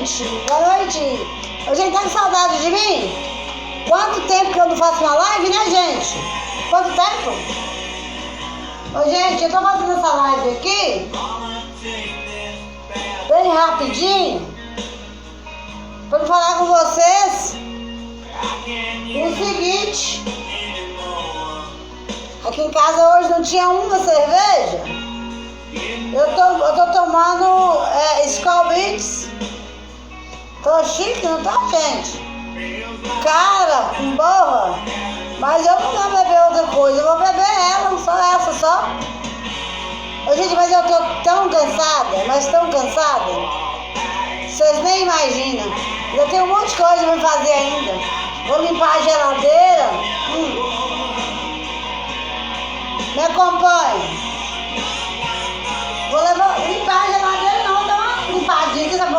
gente. Boa noite. Ô, gente, tá com saudade de mim? Quanto tempo que eu não faço uma live, né, gente? Quanto tempo? Ô, gente, eu tô fazendo essa live aqui bem rapidinho pra falar com vocês o seguinte. Aqui em casa hoje não tinha uma cerveja. Eu tô tomando Skol Beats. Tô chique, não tá, gente? Cara, com borra. Mas eu não vou beber outra coisa. Eu vou beber ela, só essa, só. Ô, gente, mas eu tô tão cansada, mas tão cansada. Vocês nem imaginam. Eu tenho um monte de coisa pra fazer ainda. Vou limpar a geladeira. Me acompanhe. Vou levar.